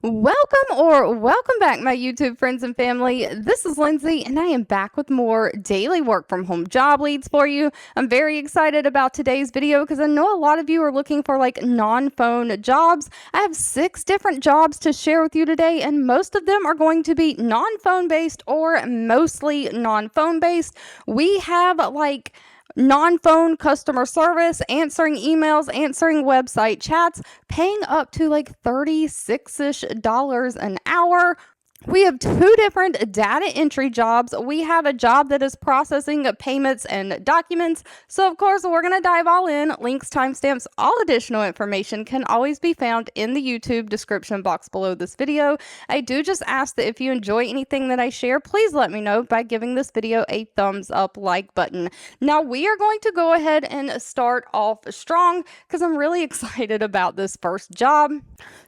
Welcome back, my YouTube friends and family. This is Lindsay, and I am back with more daily work from home job leads for you. I'm very excited about today's video because I know a lot of you are looking for like non-phone jobs. I have 6 different jobs to share with you today, and most of them are going to be non-phone based or mostly non-phone based. We have like non-phone customer service, answering emails, answering website chats, paying up to like $36-ish an hour. We have 2 different data entry jobs. We have a job that is processing payments and documents. So, of course, we're going to dive all in. Links, timestamps, all additional information can always be found in the YouTube description box below this video. I do just ask that if you enjoy anything that I share, please let me know by giving this video a thumbs up like button. Now, we are going to go ahead and start off strong because I'm really excited about this first job.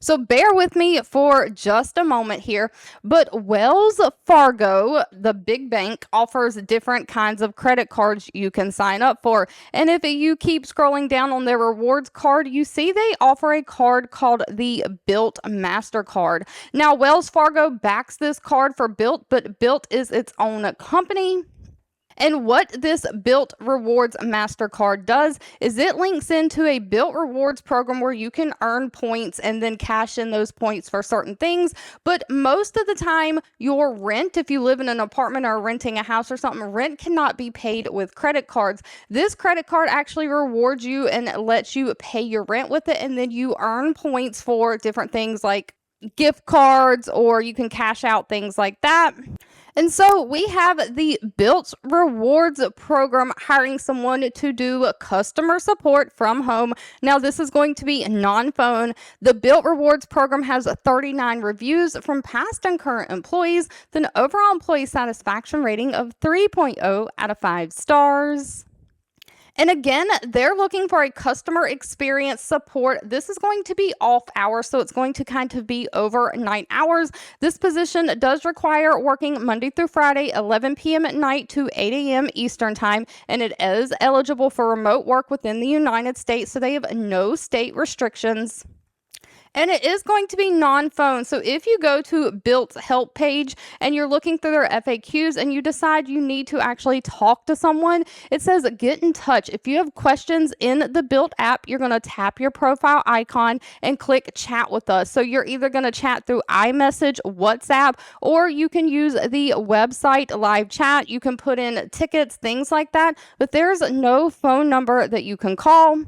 So, bear with me for just a moment here. But Wells Fargo, the big bank, offers different kinds of credit cards you can sign up for. And if you keep scrolling down on their rewards card, you see they offer a card called the Bilt MasterCard. Now, Wells Fargo backs this card for Bilt, but Bilt is its own company. And what this Bilt Rewards MasterCard does is it links into a Bilt Rewards program where you can earn points and then cash in those points for certain things. But most of the time, your rent, if you live in an apartment or renting a house or something, rent cannot be paid with credit cards. This credit card actually rewards you and lets you pay your rent with it, and then you earn points for different things like gift cards, or you can cash out things like that. And so we have the Bilt Rewards program hiring someone to do customer support from home. Now, this is going to be non-phone. The Bilt Rewards program has 39 reviews from past and current employees, with an overall employee satisfaction rating of 3.0 out of 5 stars. And again, they're looking for a customer experience support. This is going to be off hours, so it's going to kind of be overnight hours. This position does require working Monday through Friday, 11 p.m. at night to 8 a.m. Eastern time, and it is eligible for remote work within the United States, so they have no state restrictions. And it is going to be non-phone. So if you go to Bilt's help page and you're looking through their FAQs and you decide you need to actually talk to someone, it says get in touch. If you have questions in the Bilt app, you're going to tap your profile icon and click chat with us. So you're either going to chat through iMessage, WhatsApp, or you can use the website live chat. You can put in tickets, things like that, but there's no phone number that you can call,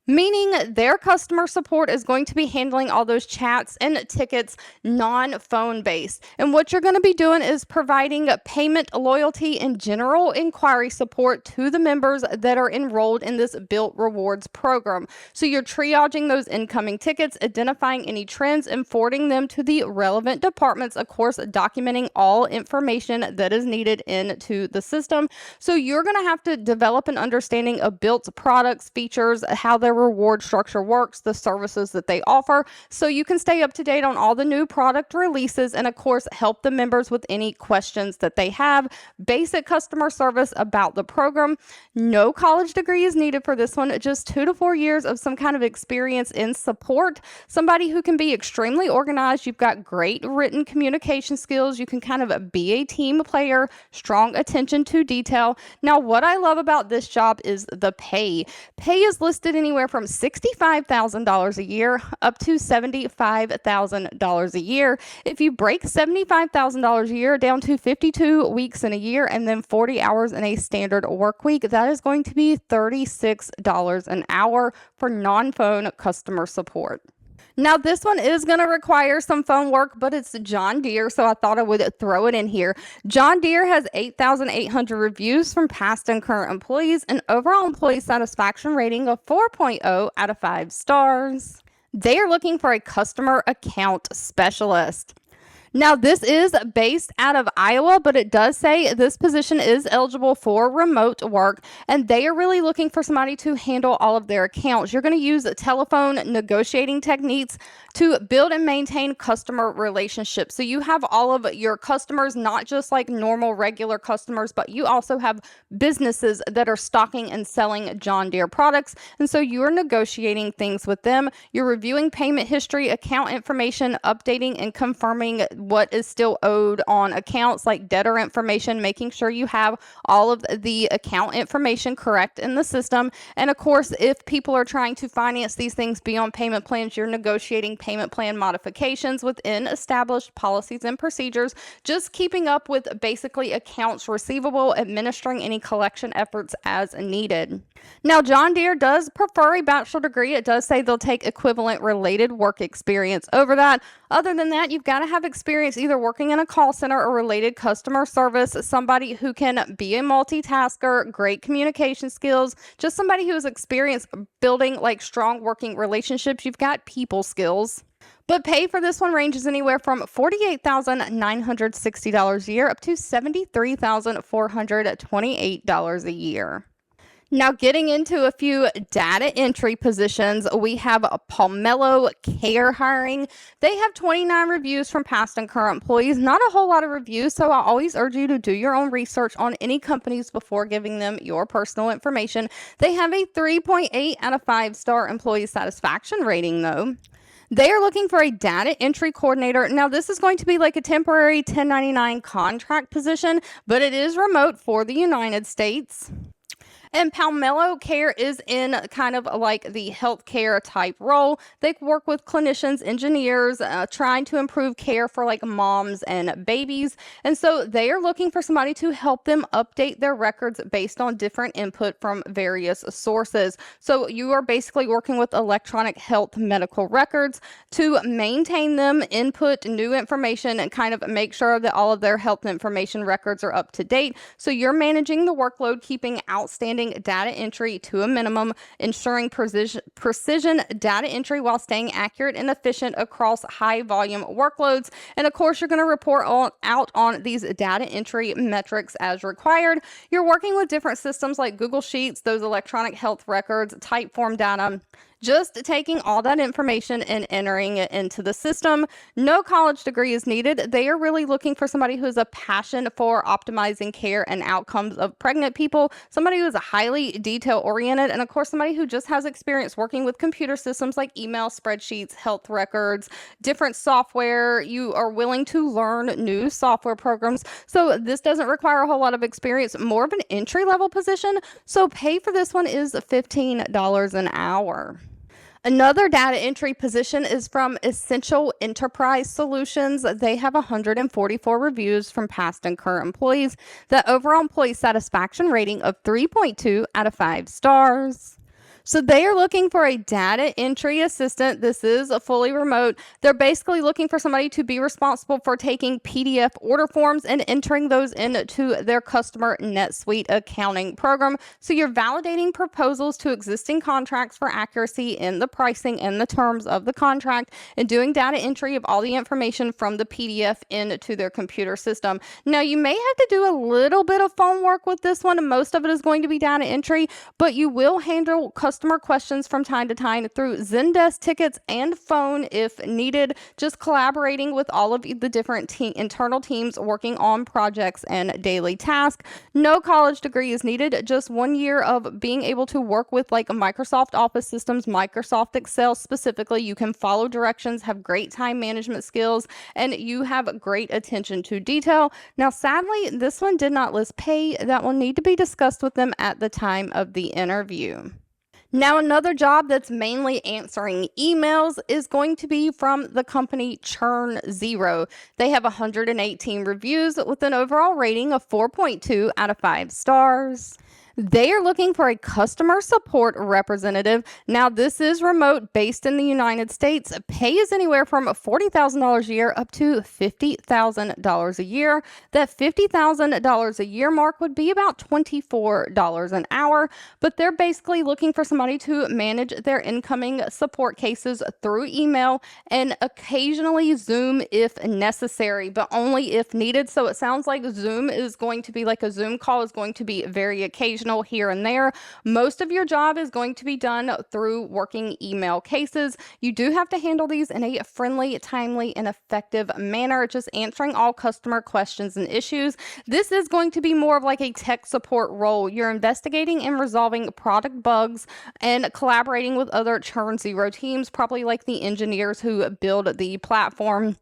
meaning their customer support is going to be handling all those chats and tickets non-phone based. And what you're going to be doing is providing payment, loyalty, and general inquiry support to the members that are enrolled in this Bilt Rewards program. So you're triaging those incoming tickets, identifying any trends, and forwarding them to the relevant departments, of course, documenting all information that is needed into the system. So you're going to have to develop an understanding of Bilt's products, features, how their reward structure works, the services that they offer, so you can stay up to date on all the new product releases, and of course help the members with any questions that they have. Basic customer service about the program. No college degree is needed for this one, just 2 to 4 years of some kind of experience in support. Somebody who can be extremely organized. You've got great written communication skills. You can kind of be a team player, strong attention to detail. Now, what I love about this job is the pay. Pay is listed anywhere from $65,000 a year up to $75,000 a year. If you break $75,000 a year down to 52 weeks in a year and then 40 hours in a standard work week, that is going to be $36 an hour for non-phone customer support. Now, this one is going to require some phone work, but it's John Deere, so I thought I would throw it in here. John Deere has 8,800 reviews from past and current employees, an overall employee satisfaction rating of 4.0 out of 5 stars. They are looking for a customer account specialist. Now, this is based out of Iowa, but it does say this position is eligible for remote work, and they are really looking for somebody to handle all of their accounts. You're going to use telephone negotiating techniques to build and maintain customer relationships. So you have all of your customers, not just like normal, regular customers, but you also have businesses that are stocking and selling John Deere products. And so you are negotiating things with them. You're reviewing payment history, account information, updating and confirming what is still owed on accounts, like debtor information, making sure you have all of the account information correct in the system. And of course, if people are trying to finance these things beyond payment plans, you're negotiating payment plan modifications within established policies and procedures, just keeping up with basically accounts receivable, administering any collection efforts as needed. Now, John Deere does prefer a bachelor degree. It does say they'll take equivalent related work experience over that. Other than that, you've got to have experience either working in a call center or related customer service, somebody who can be a multitasker, great communication skills, just somebody who has experience building like strong working relationships. You've got people skills. But pay for this one ranges anywhere from $48,960 a year up to $73,428 a year. Now, getting into a few data entry positions, we have a Pomelo Care hiring. They have 29 reviews from past and current employees. Not a whole lot of reviews, so I always urge you to do your own research on any companies before giving them your personal information. They have a 3.8 out of 5-star employee satisfaction rating, though. They are looking for a data entry coordinator. Now, this is going to be like a temporary 1099 contract position, but it is remote for the United States. And Pomelo Care is in kind of like the healthcare type role. They work with clinicians, engineers, trying to improve care for like moms and babies. And so they are looking for somebody to help them update their records based on different input from various sources. So you are basically working with electronic health medical records to maintain them, input new information, and kind of make sure that all of their health information records are up to date. So you're managing the workload, keeping outstanding data entry to a minimum, ensuring precision data entry while staying accurate and efficient across high volume workloads. And of course, you're going to report out on these data entry metrics as required. You're working with different systems like Google Sheets, those electronic health records, Typeform data, just taking all that information and entering it into the system. No college degree is needed. They are really looking for somebody who has a passion for optimizing care and outcomes of pregnant people, somebody who is highly detail oriented, and of course, somebody who just has experience working with computer systems like email, spreadsheets, health records, different software. You are willing to learn new software programs. So this doesn't require a whole lot of experience, more of an entry level position. So pay for this one is $15 an hour. Another data entry position is from Essintial Enterprise Solutions. They have 144 reviews from past and current employees. The overall employee satisfaction rating of 3.2 out of 5 stars. So they are looking for a data entry assistant. This is a fully remote. They're basically looking for somebody to be responsible for taking PDF order forms and entering those into their customer NetSuite accounting program. So you're validating proposals to existing contracts for accuracy in the pricing and the terms of the contract, and doing data entry of all the information from the PDF into their computer system. Now, you may have to do a little bit of phone work with this one. Most of it is going to be data entry, but you will handle customer questions from time to time through Zendesk tickets and phone if needed, just collaborating with all of the different internal teams working on projects and daily tasks. No college degree is needed, just 1 year of being able to work with like Microsoft Office systems, Microsoft Excel specifically. You can follow directions, have great time management skills, and you have great attention to detail. Now, sadly, this one did not list pay. That will need to be discussed with them at the time of the interview. Now, another job that's mainly answering emails is going to be from the company ChurnZero. They have 118 reviews with an overall rating of 4.2 out of 5 stars. They are looking for a customer support representative. Now, this is remote, based in the United States. Pay is anywhere from $40,000 a year up to $50,000 a year. That $50,000 a year mark would be about $24 an hour, but they're basically looking for somebody to manage their incoming support cases through email and occasionally Zoom if necessary, but only if needed. So it sounds like Zoom is going to be like a Zoom call is going to be very occasional here and there. Most of your job is going to be done through working email cases. You do have to handle these in a friendly, timely, and effective manner, just answering all customer questions and issues. This is going to be more of like a tech support role. You're investigating and resolving product bugs and collaborating with other ChurnZero teams, probably like the engineers who build the platform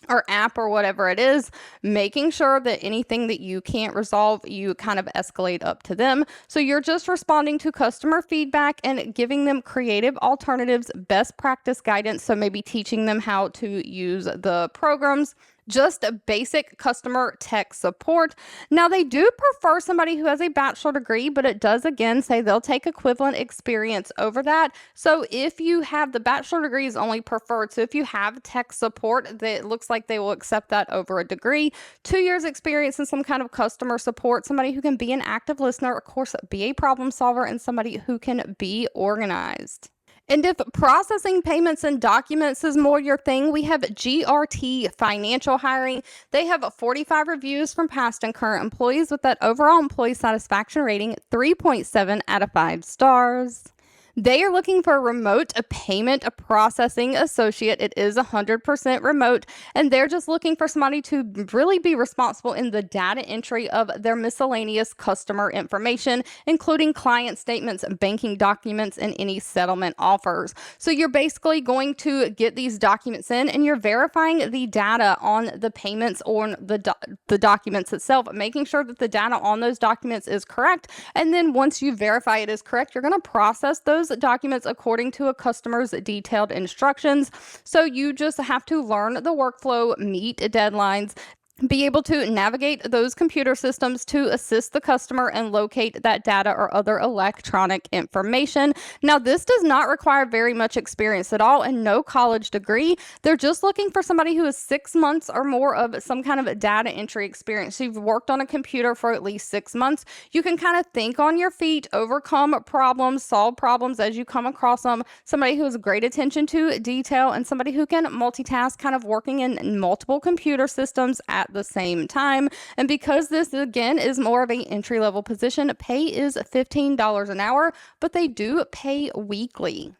or app or whatever it is, making sure that anything that you can't resolve, you kind of escalate up to them. So you're just responding to customer feedback and giving them creative alternatives, best practice guidance. So maybe teaching them how to use the programs. Just a basic customer tech support. Now, they do prefer somebody who has a bachelor degree, but it does again say they'll take equivalent experience over that. So if you have the bachelor degree is only preferred. So if you have tech support, that looks like they will accept that over a degree. 2 years experience in some kind of customer support, somebody who can be an active listener, of course, be a problem solver, and somebody who can be organized. And if processing payments and documents is more your thing, we have GRT Financial hiring. They have 45 reviews from past and current employees with that overall employee satisfaction rating 3.7 out of 5 stars. They are looking for a remote payment processing associate. It is 100% remote, and they're just looking for somebody to really be responsible in the data entry of their miscellaneous customer information, including client statements, banking documents, and any settlement offers. So you're basically going to get these documents in, and you're verifying the data on the payments or the documents itself, making sure that the data on those documents is correct. And then once you verify it is correct, you're going to process those documents according to a customer's detailed instructions. So you just have to learn the workflow, meet deadlines, be able to navigate those computer systems to assist the customer and locate that data or other electronic information. Now, this does not require very much experience at all and no college degree. They're just looking for somebody who has 6 months or more of some kind of data entry experience. So you've worked on a computer for at least 6 months. You can kind of think on your feet, overcome problems, solve problems as you come across them. Somebody who has great attention to detail and somebody who can multitask, kind of working in multiple computer systems at the same time. And because this again is more of an entry-level position, pay is $15 an hour, but they do pay weekly.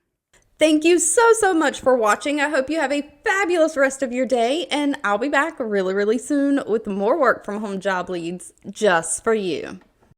Thank you so much for watching. I hope you have a fabulous rest of your day, and I'll be back really soon with more work from home job leads just for you.